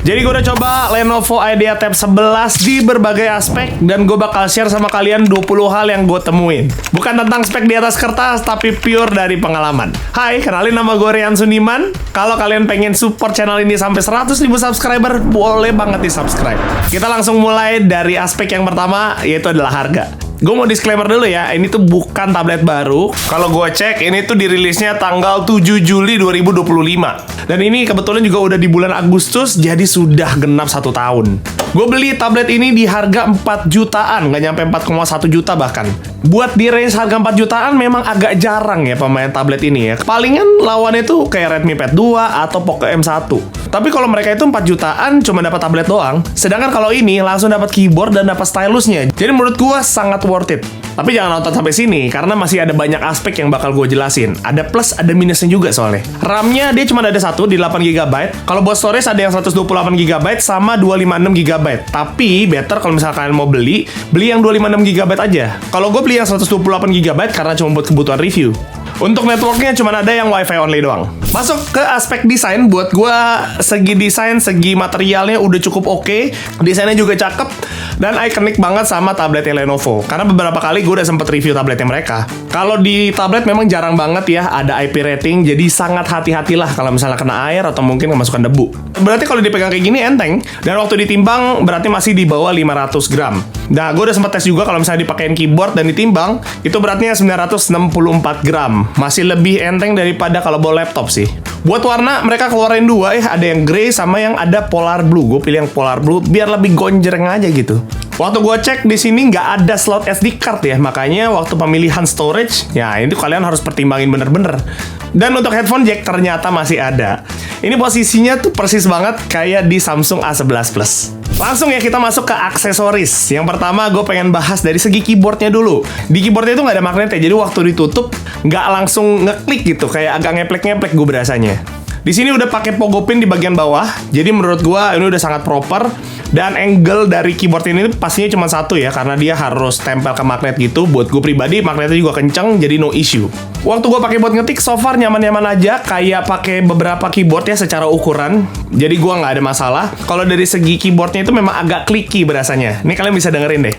Jadi gue udah coba Lenovo IdeaTab 11 di berbagai aspek, dan gue bakal share sama kalian 20 hal yang gue temuin. Bukan tentang spek di atas kertas, tapi pure dari pengalaman. Hai, kenalin nama gue Rian Suniman. Kalau kalian pengen support channel ini sampai 100.000 subscriber, boleh banget di subscribe. Kita langsung mulai dari aspek yang pertama, yaitu adalah harga. Gue mau disclaimer dulu ya, ini tuh bukan tablet baru. Kalau gue cek, ini tuh dirilisnya tanggal 7 Juli 2025. Dan ini kebetulan juga udah di bulan Agustus, jadi sudah genap 1 tahun. Gue beli tablet ini di harga 4 jutaan, nggak nyampe 4,1 juta bahkan. Buat di range harga 4 jutaan memang agak jarang ya pemain tablet ini ya. Palingan lawannya tuh kayak Redmi Pad 2 atau Poco M1. Tapi kalau mereka itu 4 jutaan cuma dapat tablet doang. Sedangkan kalau ini langsung dapat keyboard dan dapat stylusnya. Jadi menurut gue sangat worth it. Tapi jangan nonton sampai sini karena masih ada banyak aspek yang bakal gue jelasin. Ada plus, ada minusnya juga soalnya. RAM-nya dia cuma ada satu di 8GB. Kalau buat storage ada yang 128GB sama 256GB. Tapi better kalau misalkan kalian mau beli yang 256GB aja. Kalau gue beli yang 128GB karena cuma buat kebutuhan review. Untuk networknya cuma ada yang WiFi only doang. Masuk ke aspek desain, buat gue segi desain, segi materialnya udah cukup oke. Desainnya juga cakep dan ikonik banget sama tabletnya Lenovo. Karena beberapa kali gue udah sempet review tabletnya mereka. Kalau di tablet memang jarang banget ya ada IP rating, jadi sangat hati-hatilah kalau misalnya kena air atau mungkin kemasukan debu. Berarti kalau dipegang kayak gini enteng, dan waktu ditimbang berarti masih di bawah 500 gram. Nah, gue udah sempet tes juga kalau misalnya dipakein keyboard dan ditimbang, itu beratnya 964 gram. Masih lebih enteng daripada kalau bawa laptop sih. Buat warna, mereka keluarin dua ya. Ada yang grey sama yang ada polar blue. Gue pilih yang polar blue biar lebih gonjreng aja gitu. Waktu gue cek di sini nggak ada slot SD card ya. Makanya waktu pemilihan storage, ya itu kalian harus pertimbangin bener-bener. Dan untuk headphone jack ternyata masih ada. Ini posisinya tuh persis banget kayak di Samsung A11 Plus. Langsung ya kita masuk ke aksesoris. Yang pertama gue pengen bahas dari segi keyboardnya dulu. Di keyboardnya itu nggak ada magnetnya, jadi waktu ditutup nggak langsung ngeklik gitu, kayak agak ngeplek-ngeplek gue berasanya. Di sini udah pakai pogo pin di bagian bawah, jadi menurut gue ini udah sangat proper. Dan angle dari keyboard ini pastinya cuma satu ya, karena dia harus tempel ke magnet gitu. Buat gue pribadi magnetnya juga kenceng, jadi no issue. Waktu gue pakai buat ngetik, so far nyaman-nyaman aja, kayak pakai beberapa keyboard ya secara ukuran. Jadi gue nggak ada masalah. Kalau dari segi keyboardnya itu memang agak clicky berasanya. Ini kalian bisa dengerin deh.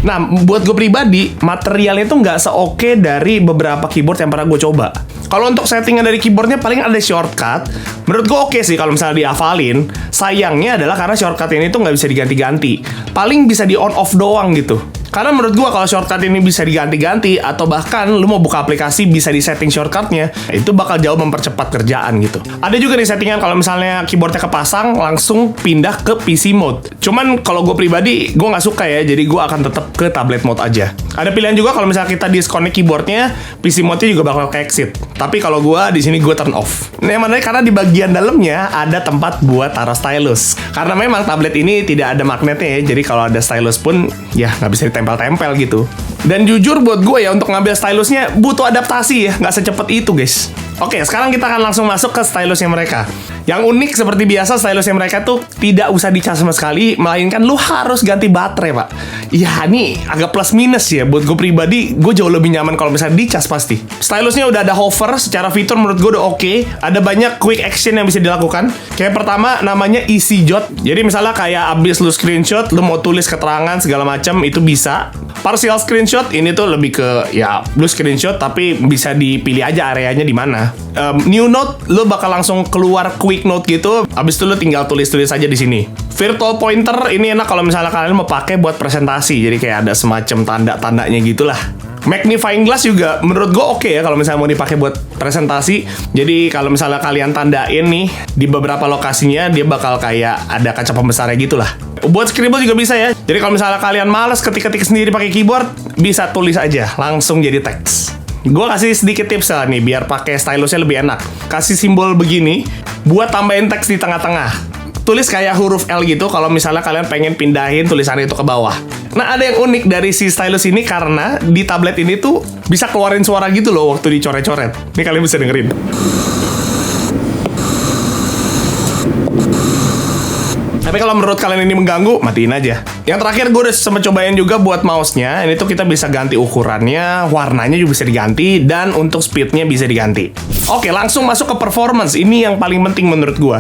Nah, buat gue pribadi, materialnya tuh nggak se-oke dari beberapa keyboard yang pernah gue coba. Kalau untuk settingan dari keyboardnya paling ada shortcut. Menurut gue oke sih kalau misalnya dihafalin. Sayangnya adalah karena shortcut ini tuh nggak bisa diganti-ganti. Paling bisa di on-off doang gitu. Karena menurut gue kalau shortcut ini bisa diganti-ganti, atau bahkan lu mau buka aplikasi bisa di setting shortcutnya, itu bakal jauh mempercepat kerjaan gitu. Ada juga nih settingan kalau misalnya keyboardnya kepasang langsung pindah ke PC mode. Cuman kalau gue pribadi gue nggak suka ya, jadi gue akan tetap ke tablet mode aja. Ada pilihan juga kalau misalnya kita disconnect keyboardnya, PC mode-nya juga bakal ke exit. Tapi kalau gue di sini gue turn off. Nah, yang mana karena di bagian dalamnya ada tempat buat taruh stylus. Karena memang tablet ini tidak ada magnetnya ya, jadi kalau ada stylus pun ya nggak bisa ditempel-tempel gitu. Dan jujur buat gue ya, untuk ngambil stylusnya butuh adaptasi ya, nggak secepat itu guys. Oke, sekarang kita akan langsung masuk ke stylusnya mereka. Yang unik seperti biasa, stylusnya mereka tuh tidak usah dicas sama sekali, melainkan lu harus ganti baterai, Pak. Ya, ini agak plus minus ya. Buat gue pribadi, gue jauh lebih nyaman kalau misalnya dicas pasti. Stylusnya udah ada hover, secara fitur menurut gue udah oke. Ada banyak quick action yang bisa dilakukan. Kayak pertama, namanya Easy Jot. Jadi misalnya kayak abis lu screenshot, lu mau tulis keterangan segala macam, itu bisa. Partial screenshot, ini tuh lebih ke, ya, lu screenshot tapi bisa dipilih aja areanya di mana. New Note, lu bakal langsung keluar quick note gitu. Abis itu lu tinggal tulis-tulis aja di sini. Virtual pointer ini enak kalau misalnya kalian mau pakai buat presentasi. Jadi kayak ada semacam tanda-tandanya gitulah. Magnifying glass juga menurut gue oke ya kalau misalnya mau dipakai buat presentasi. Jadi kalau misalnya kalian tandain nih di beberapa lokasinya, dia bakal kayak ada kaca pembesarnya gitulah. Buat scribble juga bisa ya. Jadi kalau misalnya kalian males ketik-ketik sendiri pakai keyboard, bisa tulis aja langsung jadi teks. Gue kasih sedikit tips lah nih biar pakai stylusnya lebih enak. Kasih simbol begini buat tambahin teks di tengah-tengah. Tulis kayak huruf L gitu kalau misalnya kalian pengen pindahin tulisannya itu ke bawah. Nah, ada yang unik dari si stylus ini karena di tablet ini tuh bisa keluarin suara gitu loh waktu dicoret-coret. Ini kalian bisa dengerin. Tapi kalau menurut kalian ini mengganggu, matiin aja. Yang terakhir gue udah sempat cobain juga buat mouse-nya. Ini tuh kita bisa ganti ukurannya, warnanya juga bisa diganti, dan untuk speed-nya bisa diganti. Oke, langsung masuk ke performance. Ini yang paling penting menurut gue.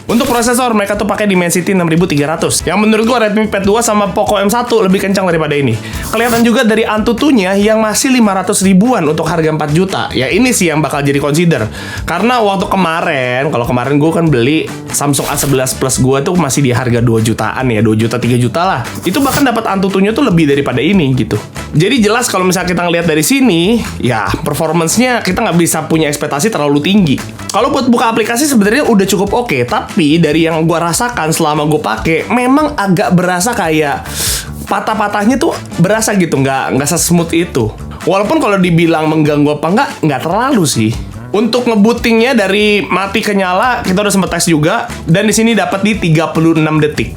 Untuk prosesor, mereka tuh pakai Dimensity 6300. Yang menurut gue Redmi Pad 2 sama Poco M1 lebih kencang daripada ini. Kelihatan juga dari Antutu-nya yang masih 500 ribuan untuk harga 4 juta. Ya ini sih yang bakal jadi consider. Karena waktu kemarin, kalau kemarin gue kan beli Samsung A11 Plus gue tuh masih di harga 2 jutaan ya, 2 juta 3 juta lah. Itu bahkan dapat Antutu-nya tuh lebih daripada ini gitu. Jadi jelas kalau misalnya kita ngeliat dari sini, ya performance-nya kita nggak bisa punya ekspektasi terlalu tinggi. Kalau buat buka aplikasi sebenarnya udah cukup oke, tapi dari yang gue rasakan selama gue pakai, memang agak berasa kayak patah-patahnya tuh berasa gitu, nggak se-smooth itu. Walaupun kalau dibilang mengganggu apa nggak terlalu sih. Untuk ngebootingnya dari mati ke nyala, kita udah sempet tes juga, dan di sini dapat di 36 detik.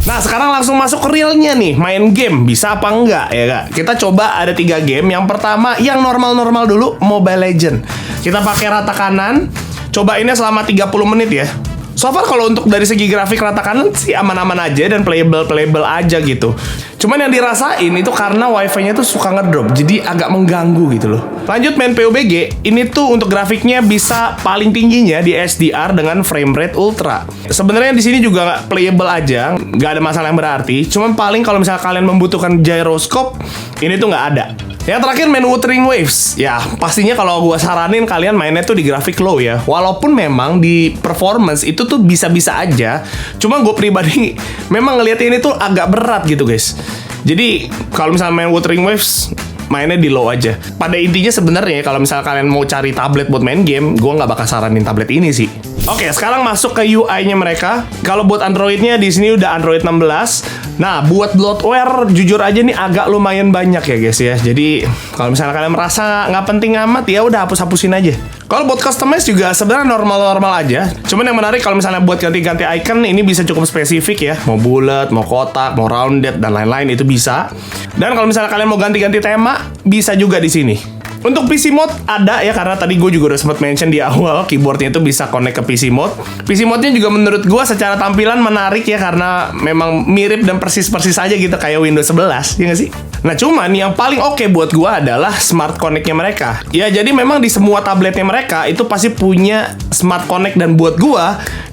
Nah, sekarang langsung masuk ke realnya nih, main game. Bisa apa enggak, ya kak? Kita coba ada 3 game. Yang pertama, yang normal-normal dulu, Mobile Legends. Kita pakai rata kanan, cobainnya selama 30 menit ya. So far kalau untuk dari segi grafik rata kanan sih aman-aman aja dan playable aja gitu. Cuman yang dirasain itu karena wifi-nya tuh suka ngedrop, jadi agak mengganggu gitu loh. Lanjut main PUBG, ini tuh untuk grafiknya bisa paling tingginya di SDR dengan frame rate ultra. Sebenarnya di sini juga playable aja, nggak ada masalah yang berarti. Cuman paling kalau misalnya kalian membutuhkan gyroscope, ini tuh nggak ada. Yang terakhir main Wuthering Waves. Ya, pastinya kalau gue saranin kalian mainnya tuh di grafik low ya. Walaupun memang di performance itu tuh bisa-bisa aja. Cuma gue pribadi memang ngeliat ini tuh agak berat gitu guys. Jadi kalau misalnya main Wuthering Waves, mainnya di low aja. Pada intinya sebenarnya kalau misalnya kalian mau cari tablet buat main game, gue nggak bakal saranin tablet ini sih. Oke, sekarang masuk ke UI-nya mereka. Kalau buat Android-nya di sini udah Android 16. Nah, buat bloatware jujur aja nih agak lumayan banyak ya guys ya. Jadi kalau misalnya kalian merasa nggak penting amat, ya udah hapus-hapusin aja. Kalau buat customize juga sebenarnya normal-normal aja. Cuman yang menarik kalau misalnya buat ganti-ganti icon, ini bisa cukup spesifik ya. Mau bulat, mau kotak, mau rounded dan lain-lain itu bisa. Dan kalau misalnya kalian mau ganti-ganti tema, bisa juga di sini. Untuk PC mode ada ya, karena tadi gue juga udah sempat mention di awal keyboardnya itu bisa connect ke PC mode. PC mode-nya juga menurut gue secara tampilan menarik ya, karena memang mirip dan persis-persis aja gitu kayak Windows 11, ya nggak sih? Nah cuman yang paling oke buat gue adalah Smart Connect-nya mereka. Ya jadi memang di semua tabletnya mereka itu pasti punya Smart Connect, dan buat gue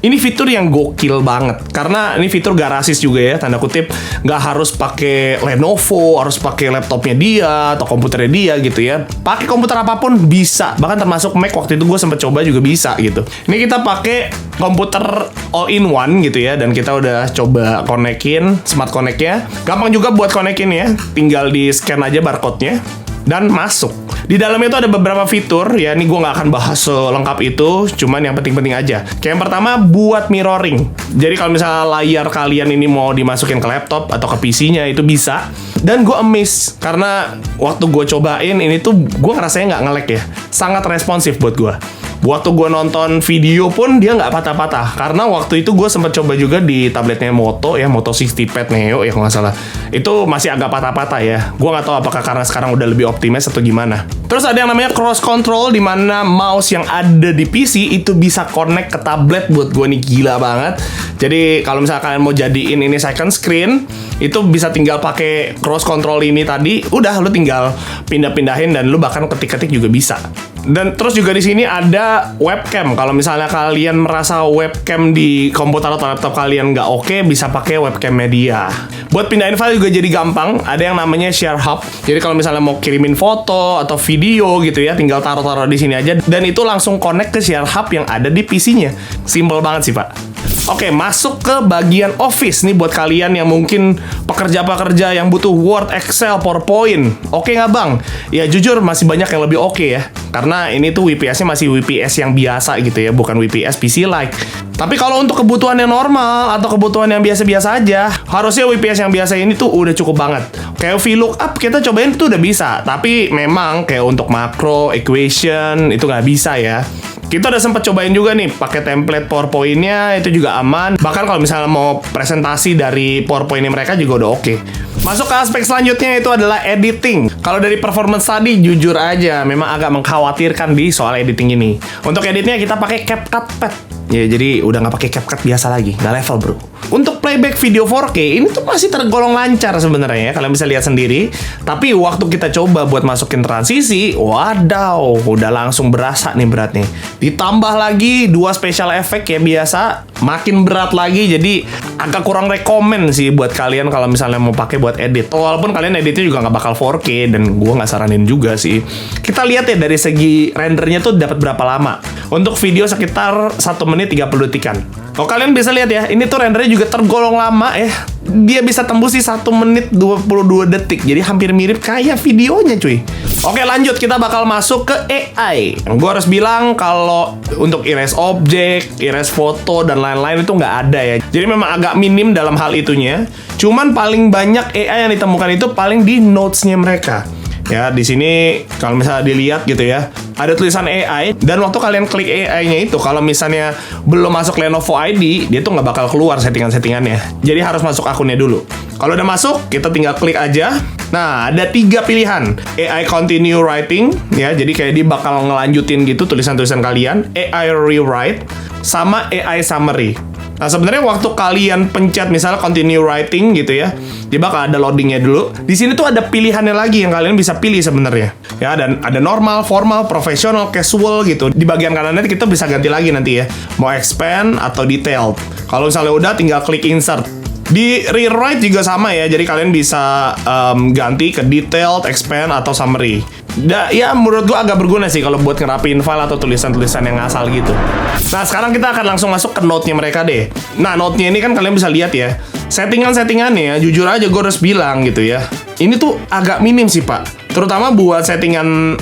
ini fitur yang gokil banget. Karena ini fitur gak rasis juga ya, tanda kutip. Nggak harus pakai Lenovo, harus pakai laptopnya dia atau komputernya dia gitu ya. Pakai komputer apapun bisa, bahkan termasuk Mac waktu itu gue sempet coba juga bisa gitu. Ini kita pakai komputer all-in-one gitu ya, dan kita udah coba konekin Smart Connect-nya. Gampang juga buat konekin ya, tinggal di scan aja barcode-nya dan masuk. Di dalamnya itu ada beberapa fitur ya, ini gue nggak akan bahas selengkap itu, cuman yang penting-penting aja. Kayak yang pertama buat mirroring. Jadi kalau misalnya layar kalian ini mau dimasukin ke laptop atau ke PC-nya itu bisa. Dan gue amazed karena waktu gue cobain ini tuh gue ngerasanya nggak nge-lag ya, sangat responsif buat gue. Waktu gue nonton video pun dia nggak patah-patah. Karena waktu itu gue sempat coba juga di tabletnya Moto ya, Moto 60 Pad Neo ya kalau nggak salah. Itu masih agak patah-patah ya. Gue nggak tahu apakah karena sekarang udah lebih optimis atau gimana. Terus ada yang namanya cross control, di mana mouse yang ada di PC itu bisa connect ke tablet. Buat gue nih gila banget. Jadi kalau misalnya kalian mau jadiin ini second screen, itu bisa tinggal pakai cross control ini tadi. Udah lu tinggal pindah-pindahin dan lu bahkan ketik-ketik juga bisa. Dan terus juga di sini ada webcam. Kalau misalnya kalian merasa webcam di komputer atau laptop kalian nggak oke, bisa pakai webcam media. Buat pindahin file juga jadi gampang. Ada yang namanya Share Hub. Jadi kalau misalnya mau kirimin foto atau video gitu ya, tinggal taruh-taruh di sini aja, dan itu langsung connect ke Share Hub yang ada di PC-nya. Simple banget sih, Pak. Oke, masuk ke bagian Office nih buat kalian yang mungkin pekerja-pekerja yang butuh Word, Excel, PowerPoint. Oke nggak bang? Ya jujur masih banyak yang lebih oke ya. Karena ini tuh WPS-nya masih WPS yang biasa gitu ya, bukan WPS PC-like. Tapi kalau untuk kebutuhan yang normal atau kebutuhan yang biasa-biasa aja, harusnya WPS yang biasa ini tuh udah cukup banget. Kayak VLOOKUP kita cobain tuh udah bisa. Tapi memang kayak untuk makro, equation, itu nggak bisa ya. Kita udah sempat cobain juga nih pakai template PowerPoint-nya, itu juga aman. Bahkan kalau misalnya mau presentasi dari PowerPoint-nya mereka juga udah oke. Masuk ke aspek selanjutnya itu adalah editing. Kalau dari performance tadi jujur aja memang agak mengkhawatirkan di soal editing ini. Untuk editnya kita pakai CapCut Pad. Ya jadi udah nggak pakai CapCut biasa lagi, nggak level bro. Untuk playback video 4K ini tuh masih tergolong lancar sebenarnya ya, kalian bisa lihat sendiri. Tapi waktu kita coba buat masukin transisi, wadaw, udah langsung berasa nih berat nih. Ditambah lagi 2 special effect ya biasa, makin berat lagi. Jadi agak kurang rekomen sih buat kalian kalau misalnya mau pakai buat edit. Walaupun kalian editnya juga nggak bakal 4K dan gua nggak saranin juga sih. Kita lihat ya dari segi rendernya tuh dapat berapa lama. Untuk video sekitar 1 menit 30 detikan. Kalau kalian bisa lihat ya, ini tuh rendernya juga tergolong lama ya. Dia bisa tembus di 1 menit 22 detik. Jadi hampir mirip kayak videonya cuy. Oke lanjut, kita bakal masuk ke AI. Gue harus bilang kalau untuk erase objek, erase foto, dan lain-lain itu nggak ada ya. Jadi memang agak minim dalam hal itunya. Cuman paling banyak AI yang ditemukan itu paling di notes-nya mereka. Ya, di sini kalau misalnya dilihat gitu ya, ada tulisan AI, dan waktu kalian klik AI-nya itu, kalau misalnya belum masuk Lenovo ID, dia tuh nggak bakal keluar settingan-settingannya. Jadi harus masuk akunnya dulu. Kalau udah masuk, kita tinggal klik aja. Nah, ada 3 pilihan. AI Continue Writing, ya, jadi kayak dia bakal ngelanjutin gitu tulisan-tulisan kalian. AI Rewrite, sama AI Summary. Nah, sebenarnya waktu kalian pencet misalnya continue writing gitu ya, dia bakal ada loadingnya dulu. Di sini tuh ada pilihannya lagi yang kalian bisa pilih sebenarnya. Ya, dan ada normal, formal, professional, casual gitu. Di bagian kanannya kita bisa ganti lagi nanti ya. Mau expand atau detailed. Kalau misalnya udah, tinggal klik insert. Di rewrite juga sama ya, jadi kalian bisa ganti ke detailed, expand, atau summary. Ya menurut gua agak berguna sih kalau buat ngerapiin file atau tulisan-tulisan yang ngasal gitu. Nah sekarang kita akan langsung masuk ke note-nya mereka deh. Nah note-nya ini kan kalian bisa lihat ya, settingan-settingannya jujur aja gue harus bilang gitu ya, ini tuh agak minim sih pak. Terutama buat settingan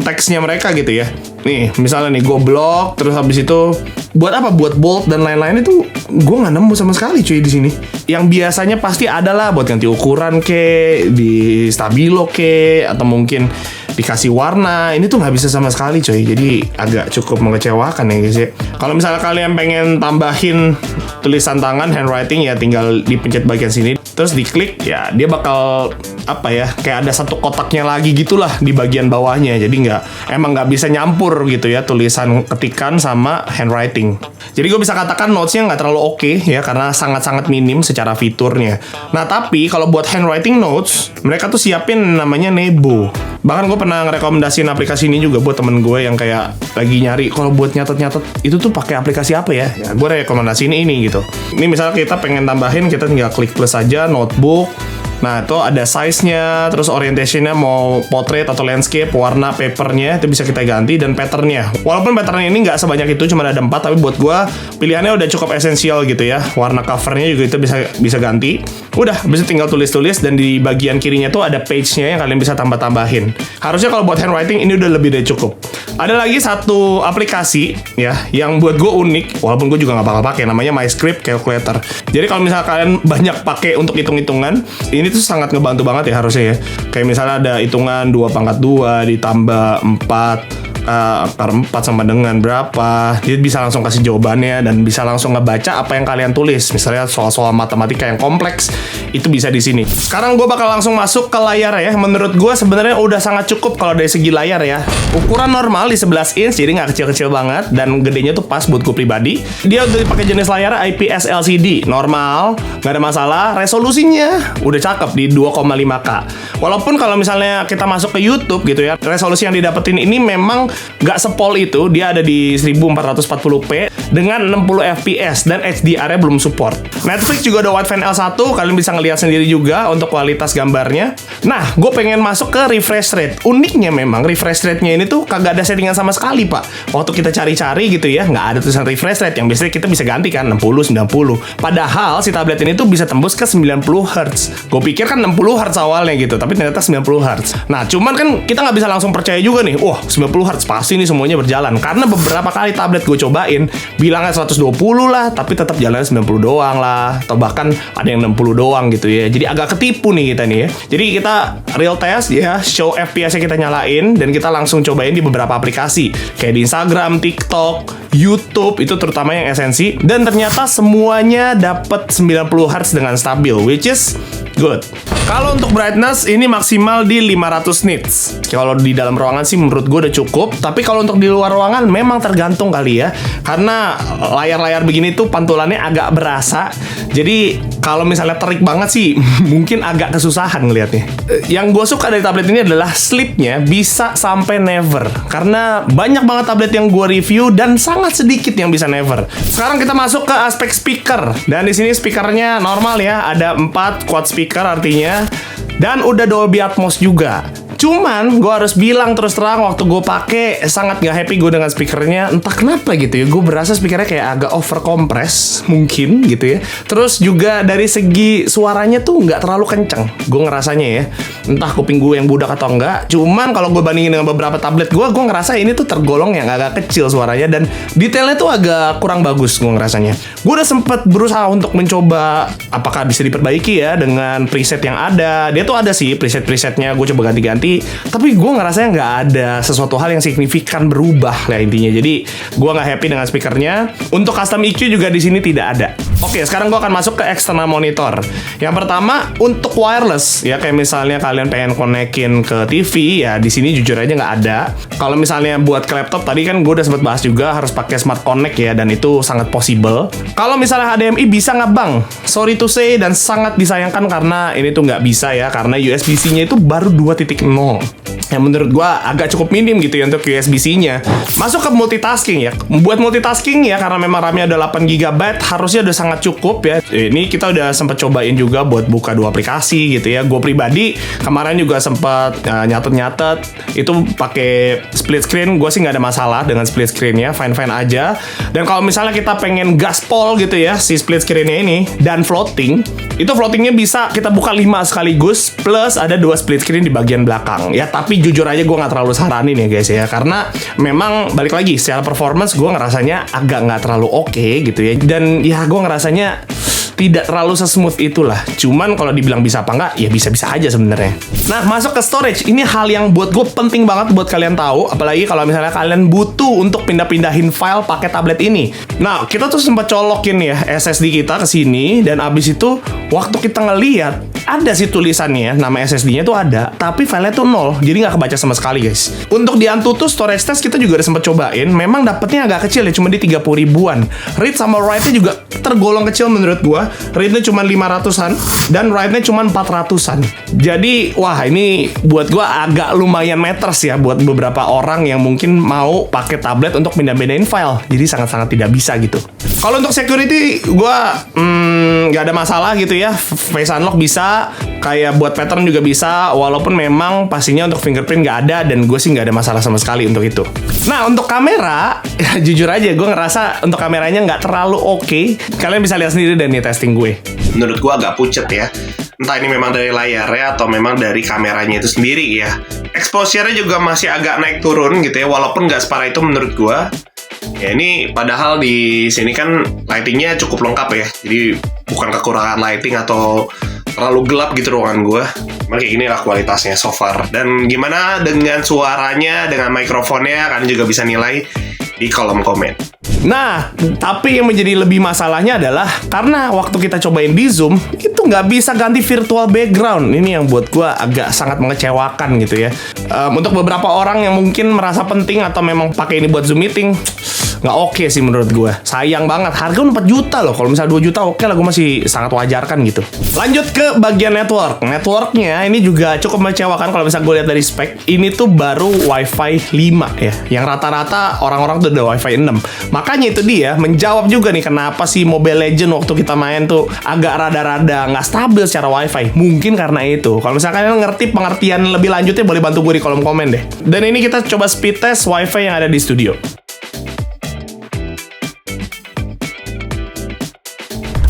teksnya mereka gitu ya. Nih misalnya nih gue blok, terus habis itu buat apa? Buat bold dan lain-lain itu gue nggak nemu sama sekali cuy di sini. Yang biasanya pasti ada lah buat ganti ukuran ke, di stabilo ke, atau mungkin dikasih warna. Ini tuh nggak bisa sama sekali coy. Jadi agak cukup mengecewakan ya guys ya. Kalau misalnya kalian pengen tambahin tulisan tangan handwriting ya tinggal dipencet bagian sini, terus diklik ya dia bakal apa ya, kayak ada satu kotaknya lagi gitulah di bagian bawahnya. Jadi emang nggak bisa nyampur gitu ya tulisan ketikan sama handwriting. Jadi gue bisa katakan notesnya nggak terlalu oke ya, karena sangat-sangat minim secara fiturnya. Nah tapi kalau buat handwriting notes, mereka tuh siapin namanya Nebo. Bahkan gue pernah ngerekomendasiin aplikasi ini juga buat temen gue yang kayak lagi nyari kalau buat nyatet-nyatet itu tuh pakai aplikasi apa ya? Ya gue rekomendasiin ini gitu. Ini misalnya kita pengen tambahin, kita tinggal klik plus aja notebook. Nah itu ada size-nya, terus orientation-nya mau portrait atau landscape, warna papernya itu bisa kita ganti, dan pattern-nya. Walaupun pattern ini nggak sebanyak itu, cuma ada 4, tapi buat gue pilihannya udah cukup esensial gitu ya. Warna covernya juga itu bisa ganti. Udah, bisa tinggal tulis-tulis, dan di bagian kirinya tuh ada page-nya yang kalian bisa tambah-tambahin. Harusnya kalau buat handwriting ini udah lebih dari cukup. Ada lagi satu aplikasi ya yang buat gue unik, walaupun gue juga nggak bakal pakai, namanya MyScript Calculator. Jadi kalau misalnya kalian banyak pakai untuk hitung-hitungan, ini tuh sangat ngebantu banget ya harusnya ya. Kayak misalnya ada hitungan 2/2 ditambah 4 akar 4 sama dengan berapa. Dia bisa langsung kasih jawabannya dan bisa langsung ngebaca apa yang kalian tulis. Misalnya soal-soal matematika yang kompleks, itu bisa di sini. Sekarang gue bakal langsung masuk ke layar ya. Menurut gue sebenarnya udah sangat cukup kalau dari segi layar ya. Ukuran normal di 11 inch, jadi nggak kecil-kecil banget, dan gedenya tuh pas buat gue pribadi. Dia udah dipakai jenis layar IPS LCD normal, nggak ada masalah. Resolusinya udah cakep di 2,5K. Walaupun kalau misalnya kita masuk ke YouTube gitu ya, resolusi yang didapetin ini memang nggak sepol itu. Dia ada di 1440p dengan 60 fps dan HDR-nya belum support. Netflix juga ada Wideview L1, kalian bisa ngelihat sendiri juga untuk kualitas gambarnya. Nah, gue pengen masuk ke refresh rate. Uniknya memang refresh rate-nya ini tuh kagak ada settingan sama sekali pak. Waktu kita cari-cari gitu ya, nggak ada tulisan refresh rate, yang biasanya kita bisa ganti kan 60, 90. Padahal si tablet ini tuh bisa tembus ke 90 Hz. Gue pikir kan 60 Hz awalnya gitu, tapi ternyata 90 Hz. Nah, cuman kan kita nggak bisa langsung percaya juga nih, wah 90 Hz pasti nih semuanya berjalan. Karena beberapa kali tablet gue cobain, bilangnya 120 lah, tapi tetap jalannya 90 doang lah, atau bahkan ada yang 60 doang gitu ya. Jadi agak ketipu nih kita nih ya. Jadi kita real test ya, show FPS-nya kita nyalain, dan kita langsung cobain di beberapa aplikasi kayak di Instagram, TikTok, YouTube, itu terutama yang esensi. Dan ternyata semuanya dapat 90 Hz dengan stabil, which is Good. Kalau untuk brightness ini maksimal di 500 nits. Kalau di dalam ruangan sih menurut gue udah cukup. Tapi kalau untuk di luar ruangan memang tergantung kali ya. Karena layar-layar begini tuh pantulannya agak berasa. Jadi kalau misalnya terik banget sih mungkin agak kesusahan ngelihatnya. Yang gue suka dari tablet ini adalah sleepnya bisa sampai never. Karena banyak banget tablet yang gue review dan sangat sedikit yang bisa never. Sekarang kita masuk ke aspek speaker. Dan di sini speakernya normal ya, ada 4 quad speaker artinya. Dan udah Dolby Atmos juga. Cuman gue harus bilang terus terang waktu gue pakai sangat gak happy gue dengan speakernya. Entah kenapa gitu ya, gue berasa speakernya kayak agak over compress mungkin gitu ya. Terus juga dari segi suaranya tuh nggak terlalu kenceng gue ngerasanya ya. Entah kuping gue yang budak atau enggak. Cuman kalau gue bandingin dengan beberapa tablet gue ngerasa ini tuh tergolong yang agak kecil suaranya. Dan detailnya tuh agak kurang bagus gue ngerasanya. Gue udah sempet berusaha untuk mencoba apakah bisa diperbaiki ya dengan preset yang ada. Dia tuh ada sih preset-presetnya, gue coba ganti-ganti. Tapi gue ngerasanya nggak ada sesuatu hal yang signifikan berubah lah intinya. Jadi gue nggak happy dengan speakernya. Untuk custom EQ juga di sini tidak ada. Oke, sekarang gue akan masuk ke external monitor. Yang pertama untuk wireless ya, kayak misalnya kalian pengen konekin ke TV ya, di sini jujur aja nggak ada. Kalau misalnya buat ke laptop tadi kan gue udah sempet bahas juga harus pakai smart connect ya, dan itu sangat possible. Kalau misalnya HDMI bisa nggak bang? Sorry to say, dan sangat disayangkan karena ini tuh nggak bisa ya, karena USB-C-nya itu baru 2.0. Yang menurut gua agak cukup minim gitu ya untuk USB-C-nya. Masuk ke multitasking ya. Buat multitasking ya, karena memang RAM-nya ada 8 GB, harusnya udah sangat cukup ya. Ini kita udah sempat cobain juga buat buka 2 aplikasi gitu ya. Gua pribadi kemarin juga sempat nyatet-nyatet itu pakai split screen. Gua sih nggak ada masalah dengan split screen-nya, fine-fine aja. Dan kalau misalnya kita pengen gaspol gitu ya si split screen-nya ini dan floating, itu floatingnya bisa kita buka 5 sekaligus plus ada 2 split screen di bagian belakang ya. Tapi jujur aja gue nggak terlalu saranin ya guys ya, karena memang balik lagi secara performance gue ngerasanya agak nggak terlalu oke gitu ya. Dan ya gue ngerasanya tidak terlalu sesmooth itulah. Cuman kalau dibilang bisa apa enggak, ya bisa-bisa aja sebenarnya. Nah, masuk ke storage. Ini hal yang buat gue penting banget buat kalian tahu. Apalagi kalau misalnya kalian butuh untuk pindah-pindahin file pakai tablet ini. Nah, kita tuh sempat colokin ya SSD kita ke sini. Dan abis itu, waktu kita ngeliat, ada sih tulisannya, nama SSD-nya tuh ada. Tapi filenya tuh 0. Jadi nggak kebaca sama sekali guys. Untuk di Antutu storage test kita juga udah sempat cobain. Memang dapetnya agak kecil ya, cuma di 30 ribuan. Read sama write-nya juga tergolong kecil menurut gue. Read-nya cuma 500-an dan write-nya cuma 400-an. Jadi, wah ini buat gue agak lumayan matters ya buat beberapa orang yang mungkin mau pakai tablet untuk pindah-pindahin file. Jadi sangat-sangat tidak bisa gitu. Kalau untuk security, gue nggak ada masalah gitu ya. Face unlock bisa, kayak buat pattern juga bisa. Walaupun memang pastinya untuk fingerprint nggak ada, dan gue sih nggak ada masalah sama sekali untuk itu. Nah, untuk kamera, ya, jujur aja gue ngerasa untuk kameranya nggak terlalu oke. Kalian bisa lihat sendiri dari testing gue. Menurut gue agak pucet ya. Entah ini memang dari layarnya atau memang dari kameranya itu sendiri ya. Exposure-nya juga masih agak naik turun gitu ya, walaupun nggak separah itu menurut gue. Ya ini padahal di sini kan lightingnya cukup lengkap ya. Jadi bukan kekurangan lighting atau terlalu gelap gitu ruangan gue. Memang kayak inilah kualitasnya so far. Dan gimana dengan suaranya, dengan mikrofonnya, kalian juga bisa nilai di kolom komen. Nah, tapi yang menjadi lebih masalahnya adalah karena waktu kita cobain di Zoom, itu nggak bisa ganti virtual background. Ini yang buat gue agak sangat mengecewakan gitu ya. Untuk beberapa orang yang mungkin merasa penting atau memang pakai ini buat Zoom meeting, nggak oke sih menurut gue. Sayang banget, harga 4 juta loh. Kalau misalnya 2 juta oke lah, gue masih sangat wajarkan gitu. Lanjut ke bagian network. Networknya ini juga cukup mengecewakan kalau misalnya gue lihat dari spek. Ini tuh baru Wi-Fi 5 ya, yang rata-rata orang-orang tuh udah Wi-Fi 6. Makanya itu dia menjawab juga nih kenapa sih Mobile Legends waktu kita main tuh agak rada-rada nggak stabil secara Wi-Fi. Mungkin karena itu. Kalau misalkan kalian ngerti pengertian lebih lanjutnya, boleh bantu gue di kolom komen deh. Dan ini kita coba speed test Wi-Fi yang ada di studio.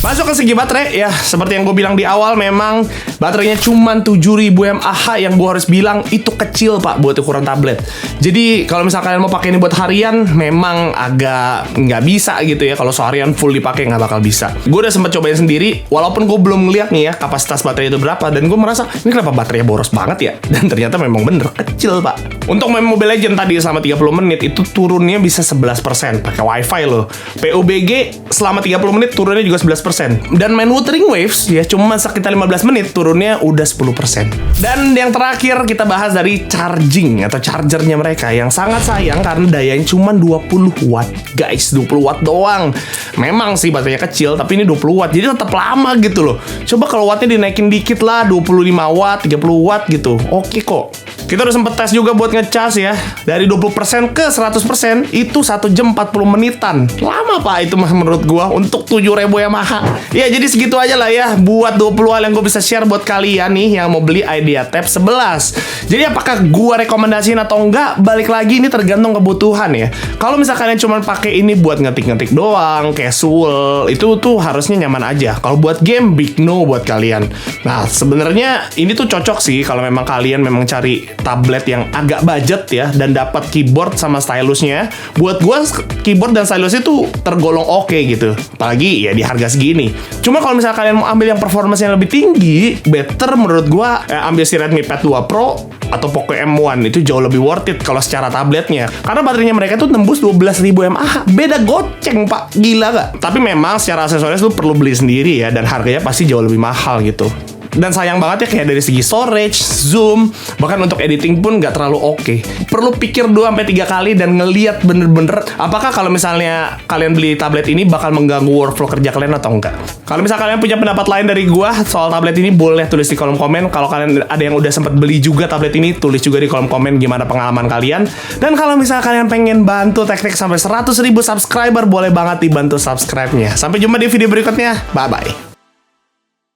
Masuk ke segi baterai, ya seperti yang gue bilang di awal, memang baterainya cuma 7000 mAh yang gue harus bilang itu kecil pak buat ukuran tablet. Jadi kalau misalkan kalian mau pakai ini buat harian, memang agak nggak bisa gitu ya. Kalau seharian full dipakai nggak bakal bisa. Gue udah sempat cobain sendiri, walaupun gue belum ngeliat nih ya kapasitas baterai itu berapa, dan gue merasa ini kenapa baterainya boros banget ya. Dan ternyata memang bener kecil pak. Untuk main Mobile Legends tadi selama 30 menit itu turunnya bisa 11% pakai Wi-Fi loh. PUBG selama 30 menit turunnya juga 11%. Dan main Wuthering Waves ya cuma sekitar 15 menit turun turunnya udah 10%. Dan yang terakhir kita bahas dari charging atau chargernya mereka yang sangat sayang karena dayanya cuma 20 watt. Guys, 20 watt doang. Memang sih baterainya kecil, tapi ini 20 watt. Jadi tetap lama gitu loh. Coba kalau wattnya dinaikin dikit lah, 25 watt, 30 watt gitu. Oke kok. Kita udah sempet tes juga buat ngecas ya. Dari 20% ke 100% itu 1 jam 40 menitan. Lama pak itu menurut gua untuk 7.000 Yamaha. Ya jadi segitu aja lah ya buat 20 hal yang gue bisa share buat kalian nih yang mau beli IdeaTab 11. Jadi apakah gua rekomendasiin atau enggak? Balik lagi ini tergantung kebutuhan ya. Kalau misalkan kalian cuma pakai ini buat ngetik-ngetik doang, casual, itu tuh harusnya nyaman aja. Kalau buat game, big no buat kalian. Nah sebenarnya ini tuh cocok sih kalau memang kalian memang cari tablet yang agak budget ya dan dapat keyboard sama stylusnya. Buat gua keyboard dan stylus itu tergolong oke gitu. Apalagi ya di harga segini. Cuma kalau misalnya kalian mau ambil yang performance yang lebih tinggi, better menurut gua ambil si Redmi Pad 2 Pro atau Poco M1 itu jauh lebih worth it kalau secara tabletnya. Karena baterainya mereka tuh tembus 12.000 mAh. Beda goceng pak, gila gak? Tapi memang secara aksesoris lu perlu beli sendiri ya dan harganya pasti jauh lebih mahal gitu. Dan sayang banget ya kayak dari segi storage, zoom, bahkan untuk editing pun nggak terlalu oke. Perlu pikir 2-3 kali dan ngeliat bener-bener apakah kalau misalnya kalian beli tablet ini bakal mengganggu workflow kerja kalian atau enggak. Kalau misalnya kalian punya pendapat lain dari gua soal tablet ini, boleh tulis di kolom komen. Kalau kalian ada yang udah sempat beli juga tablet ini, tulis juga di kolom komen gimana pengalaman kalian. Dan kalau misalnya kalian pengen bantu Teknik sampai 100.000 subscriber, boleh banget dibantu subscribe-nya. Sampai jumpa di video berikutnya. Bye-bye.